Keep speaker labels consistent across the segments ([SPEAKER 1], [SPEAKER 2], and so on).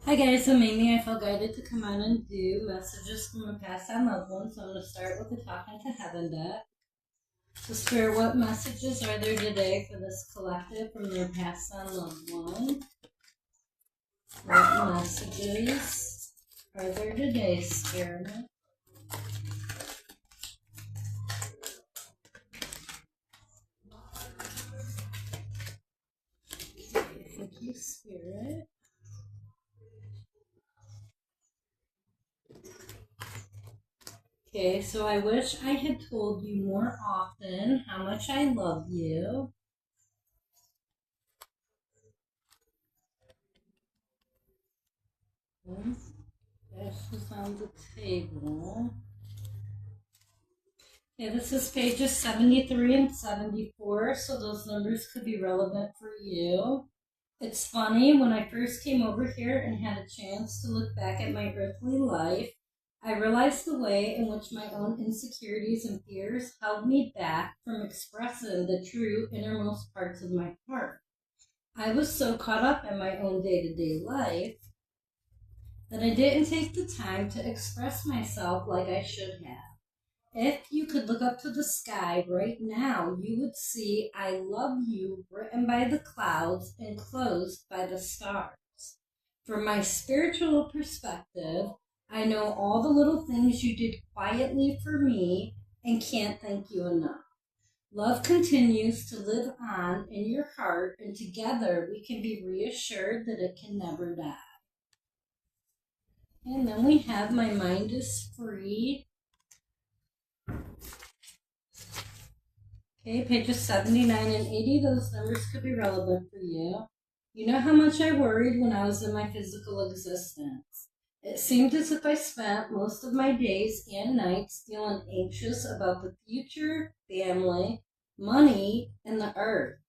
[SPEAKER 1] Hi guys, I'm Amy. I felt guided to come on and do messages from a past on loved ones. So I'm going to start with the Talking to Heaven deck. So Spirit, what messages are there today for this collective from their past on loved one? What messages are there today, Spirit? Thank you, Spirit. Okay, so I wish I had told you more often how much I love you. Ashes on the table. Yeah, this is pages 73 and 74, so those numbers could be relevant for you. It's funny, when I first came over here and had a chance to look back at my earthly life, I realized the way in which my own insecurities and fears held me back from expressing the true innermost parts of my heart. I was so caught up in my own day-to-day life that I didn't take the time to express myself like I should have. If you could look up to the sky right now, you would see I love you written by the clouds and closed by the stars. From my spiritual perspective, I know all the little things you did quietly for me and can't thank you enough. Love continues to live on in your heart, and together we can be reassured that it can never die. And then we have My Mind is Free. Okay, pages 79 and 80, those numbers could be relevant for you. You know how much I worried when I was in my physical existence. It seemed as if I spent most of my days and nights feeling anxious about the future, family, money, and the earth.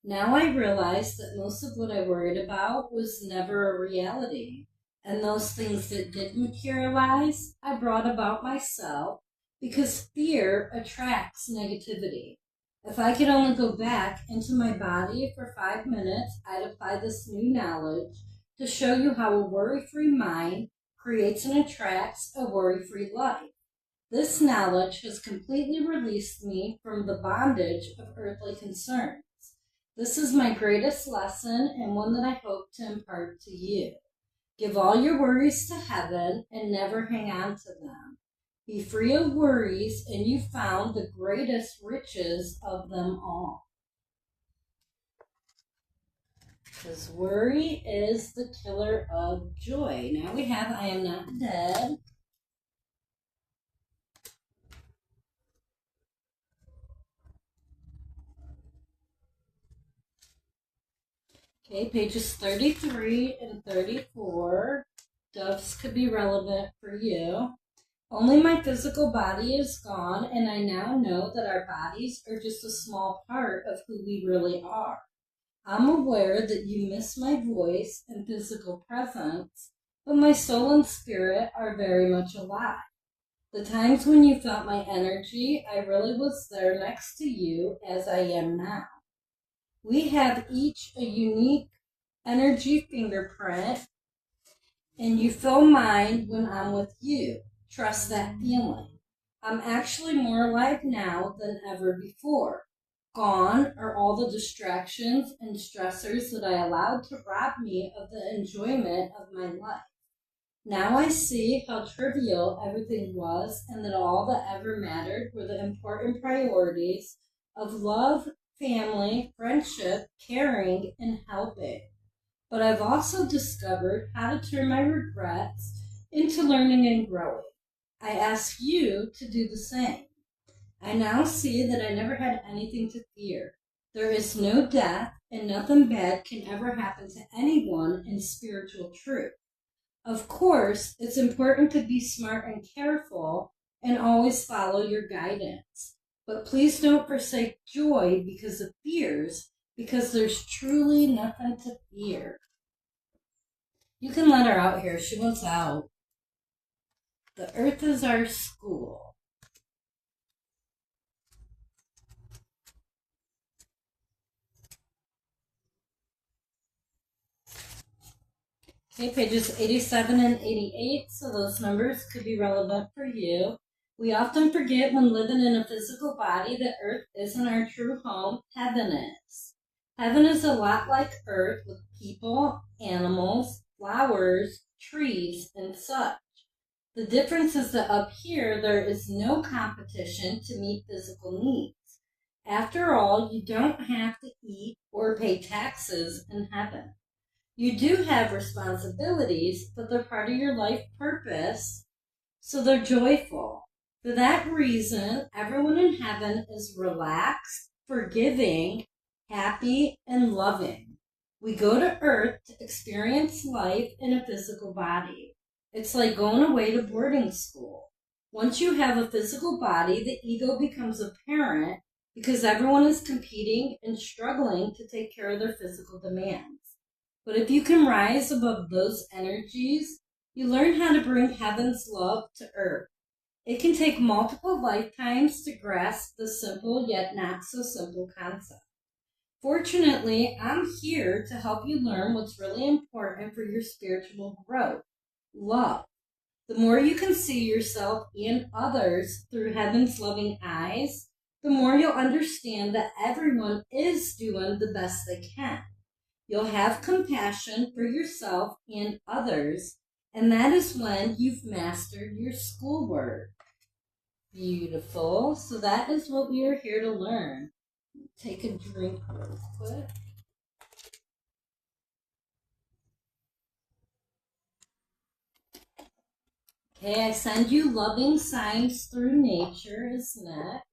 [SPEAKER 1] Now I realize that most of what I worried about was never a reality. And those things that did materialize, I brought about myself because fear attracts negativity. If I could only go back into my body for 5 minutes, I'd apply this new knowledge to show you how a worry-free mind creates and attracts a worry-free life. This knowledge has completely released me from the bondage of earthly concerns. This is my greatest lesson and one that I hope to impart to you. Give all your worries to heaven and never hang on to them. Be free of worries, and you found the greatest riches of them all. Because worry is the killer of joy. Now we have I Am Not Dead. Okay, pages 33 and 34. Doves could be relevant for you. Only my physical body is gone, and I now know that our bodies are just a small part of who we really are. I'm aware that you miss my voice and physical presence, but my soul and spirit are very much alive. The times when you felt my energy, I really was there next to you as I am now. We have each a unique energy fingerprint, and you feel mine when I'm with you. Trust that feeling. I'm actually more alive now than ever before. Gone are all the distractions and stressors that I allowed to rob me of the enjoyment of my life. Now I see how trivial everything was, and that all that ever mattered were the important priorities of love, family, friendship, caring, and helping. But I've also discovered how to turn my regrets into learning and growing. I ask you to do the same. I now see that I never had anything to fear. There is no death, and nothing bad can ever happen to anyone in spiritual truth. Of course, it's important to be smart and careful and always follow your guidance. But please don't forsake joy because of fears, because there's truly nothing to fear. You can let her out here. She wants out. The earth is our school. Okay, pages 87 and 88, so those numbers could be relevant for you. We often forget when living in a physical body that Earth isn't our true home, heaven is. Heaven is a lot like Earth with people, animals, flowers, trees, and such. The difference is that up here there is no competition to meet physical needs. After all, you don't have to eat or pay taxes in heaven. You do have responsibilities, but they're part of your life purpose, so they're joyful. For that reason, everyone in heaven is relaxed, forgiving, happy, and loving. We go to earth to experience life in a physical body. It's like going away to boarding school. Once you have a physical body, the ego becomes apparent because everyone is competing and struggling to take care of their physical demands. But if you can rise above those energies, you learn how to bring heaven's love to earth. It can take multiple lifetimes to grasp the simple yet not so simple concept. Fortunately, I'm here to help you learn what's really important for your spiritual growth: love. The more you can see yourself and others through heaven's loving eyes, the more you'll understand that everyone is doing the best they can. You'll have compassion for yourself and others, and that is when you've mastered your schoolwork. Beautiful. So that is what we are here to learn. Take a drink real quick. Okay, I send you loving signs through nature is next.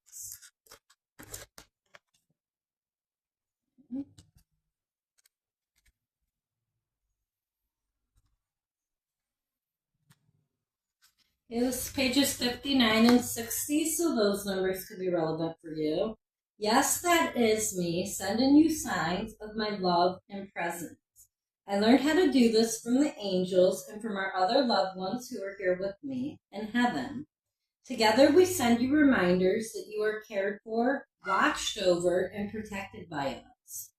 [SPEAKER 1] It's pages 59 and 60, so those numbers could be relevant for you. Yes, that is me, sending you signs of my love and presence. I learned how to do this from the angels and from our other loved ones who are here with me in heaven. Together we send you reminders that you are cared for, watched over, and protected by us.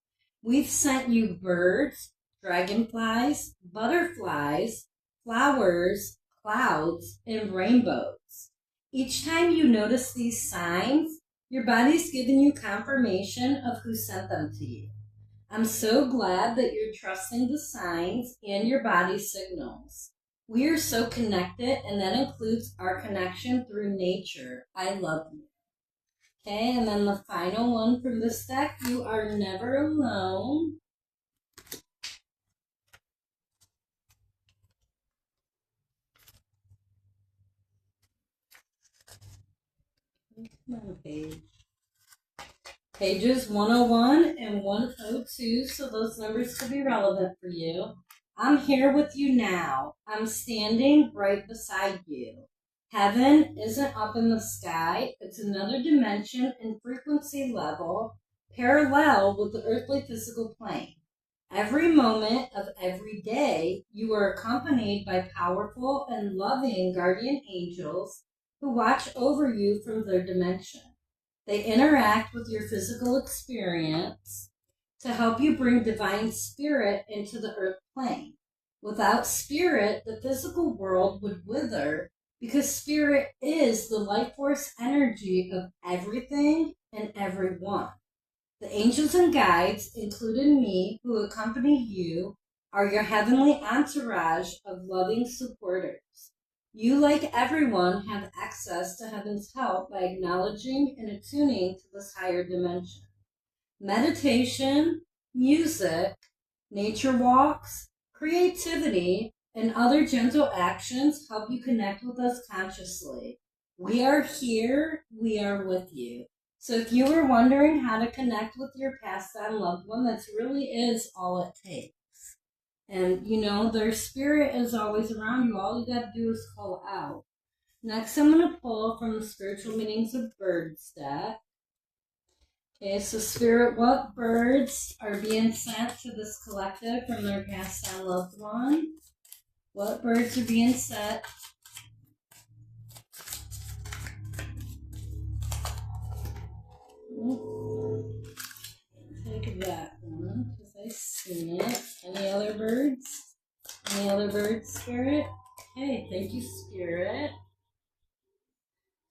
[SPEAKER 1] We've sent you birds, dragonflies, butterflies, flowers, clouds, and rainbows. Each time you notice these signs, your body's giving you confirmation of who sent them to you. I'm so glad that you're trusting the signs and your body signals. We are so connected, and that includes our connection through nature. I love you. Okay, and then the final one from this deck, you are never alone. Come on, page. Pages 101 and 102, so those numbers could be relevant for you. I'm here with you now. I'm standing right beside you. Heaven isn't up in the sky. It's another dimension and frequency level parallel with the earthly physical plane. Every moment of every day, you are accompanied by powerful and loving guardian angels who watch over you from their dimension. They interact with your physical experience to help you bring divine spirit into the earth plane. Without spirit, the physical world would wither because spirit is the life force energy of everything and everyone. The angels and guides, including me, who accompany you, are your heavenly entourage of loving supporters. You, like everyone, have access to heaven's help by acknowledging and attuning to this higher dimension. Meditation, music, nature walks, creativity, and other gentle actions help you connect with us consciously. We are here, we are with you. So if you were wondering how to connect with your passed on loved one, that really is all it takes. And, you know, their spirit is always around you. All you got to do is call out. Next, I'm going to pull from the Spiritual Meanings of Birds deck. Okay, so Spirit, what birds are being sent to this collective from their passed on loved one? What birds are being sent? Take that one, because I see it. Any other birds? Any other birds, Spirit? Okay, thank you, Spirit.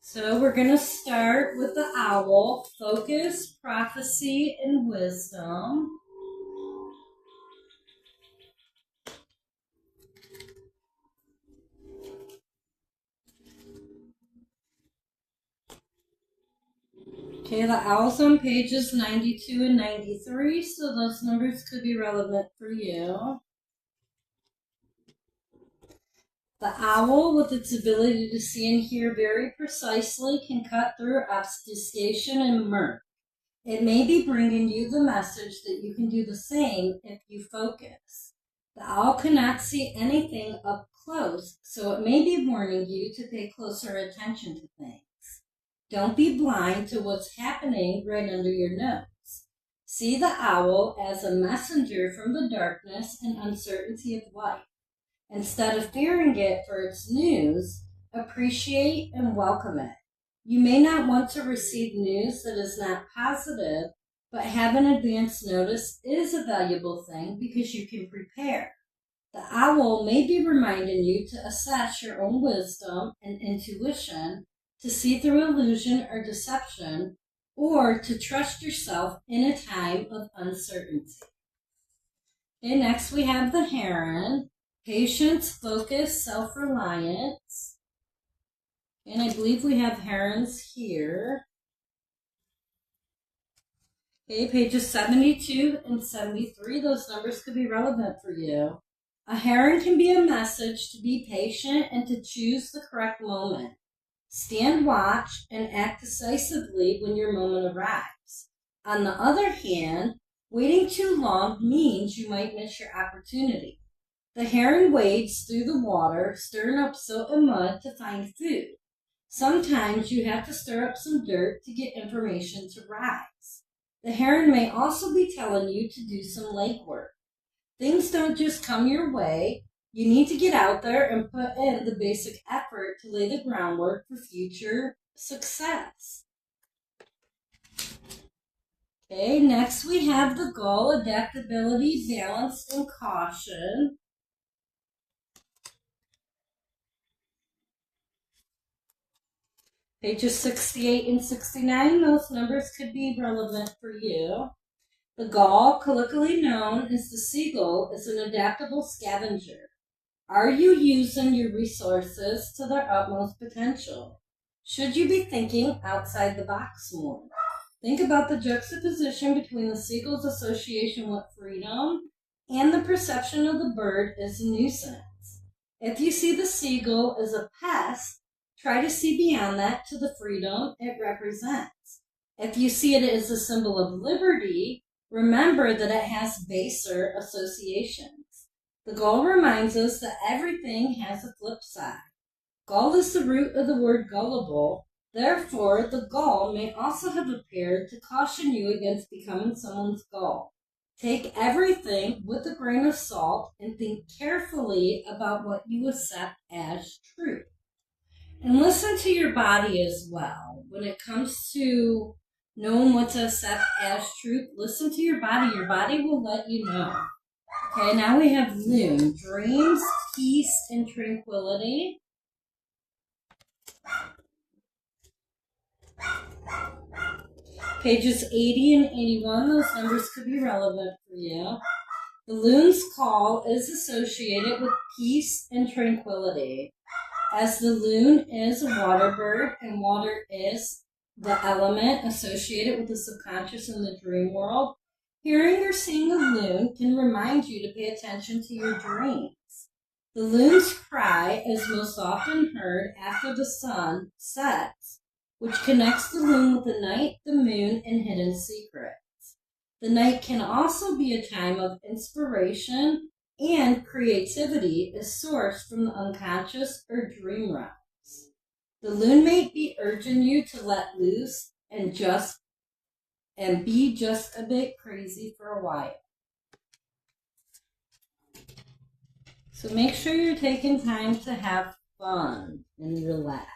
[SPEAKER 1] So we're going to start with the owl. Focus, prophecy, and wisdom. Okay, the owl's on pages 92 and 93, so those numbers could be relevant for you. The owl, with its ability to see and hear very precisely, can cut through obfuscation and murk. It may be bringing you the message that you can do the same if you focus. The owl cannot see anything up close, so it may be warning you to pay closer attention to things. Don't be blind to what's happening right under your nose. See the owl as a messenger from the darkness and uncertainty of life. Instead of fearing it for its news, appreciate and welcome it. You may not want to receive news that is not positive, but having advance notice is a valuable thing because you can prepare. The owl may be reminding you to assess your own wisdom and intuition, to see through illusion or deception, or to trust yourself in a time of uncertainty. Okay, next we have the heron. Patience, focus, self-reliance. And I believe we have herons here. Okay, pages 72 and 73, those numbers could be relevant for you. A heron can be a message to be patient and to choose the correct moment. Stand watch and act decisively when your moment arrives. On the other hand, waiting too long means you might miss your opportunity. The heron wades through the water, stirring up silt and mud to find food. Sometimes you have to stir up some dirt to get information to rise. The heron may also be telling you to do some legwork. Things don't just come your way. You need to get out there and put in the basic effort to lay the groundwork for future success. Okay, next we have the gull, adaptability, balance, and caution. Pages 68 and 69, those numbers could be relevant for you. The gull, colloquially known as the seagull, is an adaptable scavenger. Are you using your resources to their utmost potential? Should you be thinking outside the box more? Think about the juxtaposition between the seagull's association with freedom and the perception of the bird as a nuisance. If you see the seagull as a pest, try to see beyond that to the freedom it represents. If you see it as a symbol of liberty, remember that it has baser associations. The gull reminds us that everything has a flip side. Gull is the root of the word gullible. Therefore, the gull may also have appeared to caution you against becoming someone's gull. Take everything with a grain of salt and think carefully about what you accept as truth. And listen to your body as well. When it comes to knowing what to accept as truth, listen to your body. Your body will let you know. Okay, now we have Loon. Dreams, peace, and tranquility. Pages 80 and 81, those numbers could be relevant for you. The loon's call is associated with peace and tranquility. As the loon is a water bird and water is the element associated with the subconscious in the dream world, hearing or seeing a loon can remind you to pay attention to your dreams. The loon's cry is most often heard after the sun sets, which connects the loon with the night, the moon, and hidden secrets. The night can also be a time of inspiration, and creativity is sourced from the unconscious or dream realms. The loon may be urging you to let loose and be just a bit crazy for a while. So make sure you're taking time to have fun and relax.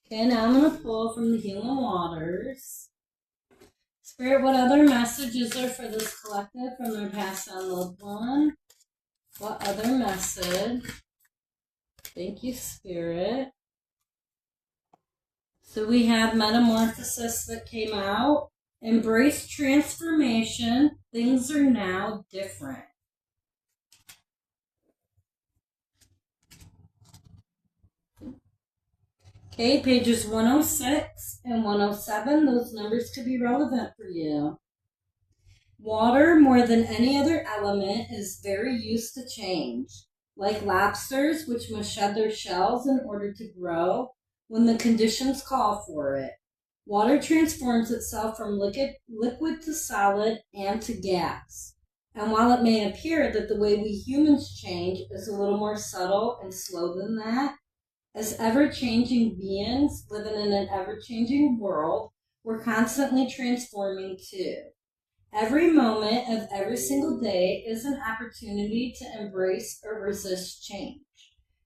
[SPEAKER 1] Okay, now I'm going to pull from the Healing Waters. Spirit, what other messages are for this collective from their passed on loved one? What other message? Thank you, Spirit. So we have Metamorphosis that came out. Embrace transformation. Things are now different. Okay, pages 106 and 107, those numbers could be relevant for you. Water, more than any other element, is very used to change. Like lobsters, which must shed their shells in order to grow when the conditions call for it. Water transforms itself from liquid to solid and to gas. And while it may appear that the way we humans change is a little more subtle and slow than that, as ever-changing beings living in an ever-changing world, we're constantly transforming too. Every moment of every single day is an opportunity to embrace or resist change.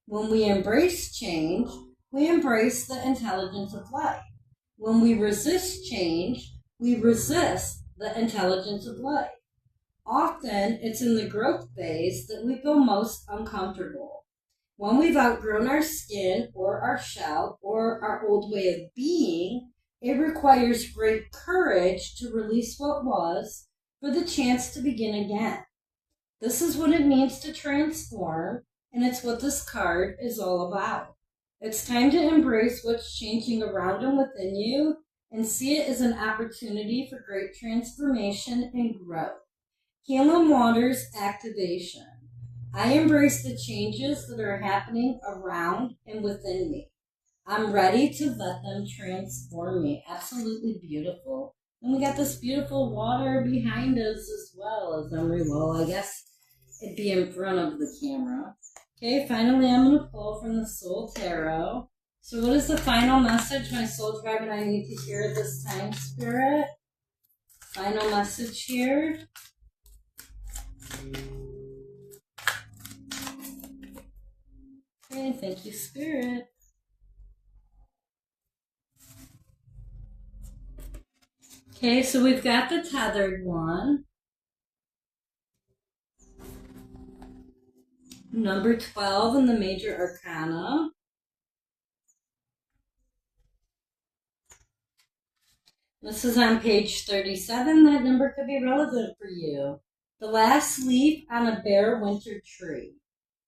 [SPEAKER 1] When we embrace change, we embrace the intelligence of life. When we resist change, we resist the intelligence of life. Often, it's in the growth phase that we feel most uncomfortable. When we've outgrown our skin or our shell or our old way of being, it requires great courage to release what was for the chance to begin again. This is what it means to transform, and it's what this card is all about. It's time to embrace what's changing around and within you and see it as an opportunity for great transformation and growth. Healing Waters Activation. I embrace the changes that are happening around and within me. I'm ready to let them transform me. Absolutely beautiful. And we got this beautiful water behind us as well as Emery. Well, I guess it'd be in front of the camera. Okay, finally I'm going to pull from the Soul Tarot. So what is the final message my soul tribe and I need to hear at this time, Spirit? Final message here. Okay, thank you, Spirit. Okay, so we've got the tethered one. Number 12 in the Major Arcana. This is on page 37. That number could be relevant for you. The last leaf on a bare winter tree.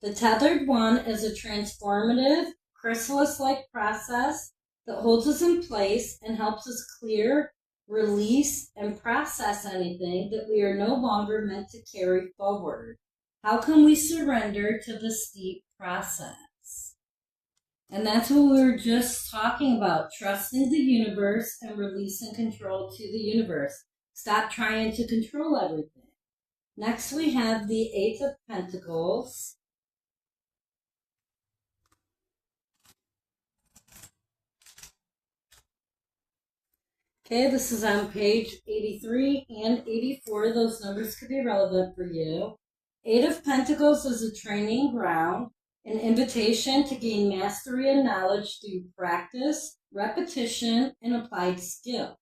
[SPEAKER 1] The tethered one is a transformative, chrysalis-like process that holds us in place and helps us clear, release, and process anything that we are no longer meant to carry forward. How can we surrender to the steep process? And that's what we were just talking about, trusting the universe and releasing control to the universe. Stop trying to control everything. Next, we have the Eight of Pentacles. Okay, this is on page 83 and 84. Those numbers could be relevant for you. Eight of Pentacles is a training ground, an invitation to gain mastery and knowledge through practice, repetition, and applied skill.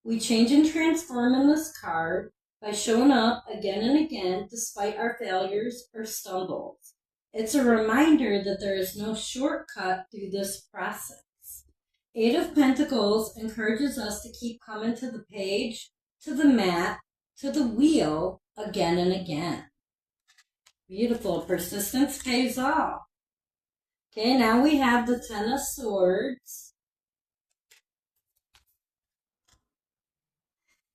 [SPEAKER 1] We change and transform in this card by showing up again and again despite our failures or stumbles. It's a reminder that there is no shortcut through this process. Eight of Pentacles encourages us to keep coming to the page, to the mat, to the wheel again and again. Beautiful. Persistence pays off. Okay, now we have the Ten of Swords.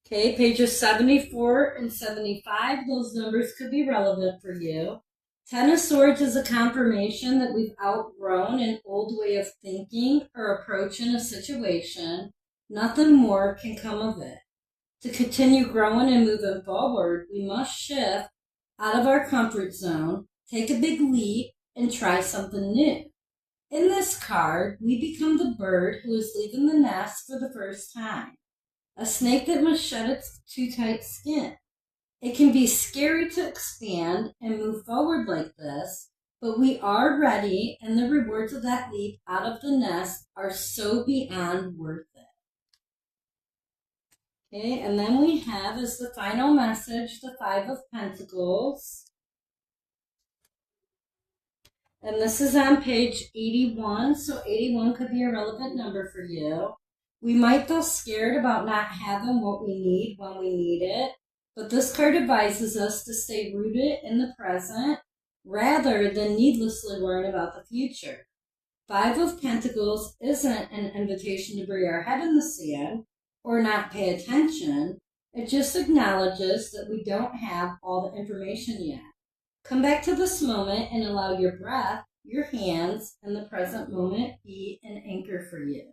[SPEAKER 1] Okay, pages 74 and 75. Those numbers could be relevant for you. Ten of Swords is a confirmation that we've outgrown an old way of thinking or approaching a situation. Nothing more can come of it. To continue growing and moving forward, we must shift out of our comfort zone, take a big leap, and try something new. In this card, we become the bird who is leaving the nest for the first time. A snake that must shed its too tight skin. It can be scary to expand and move forward like this, but we are ready, and the rewards of that leap out of the nest are so beyond worth it. Okay, and then we have as the final message the Five of Pentacles. And this is on page 81, so 81 could be a relevant number for you. We might feel scared about not having what we need when we need it, but this card advises us to stay rooted in the present rather than needlessly worrying about the future. Five of Pentacles isn't an invitation to bury our head in the sand or not pay attention. It just acknowledges that we don't have all the information yet. Come back to this moment and allow your breath, your hands, and the present moment be an anchor for you.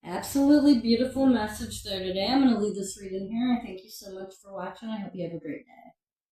[SPEAKER 1] Absolutely beautiful message there today. I'm going to leave this reading here. I thank you so much for watching. I hope you have a great day.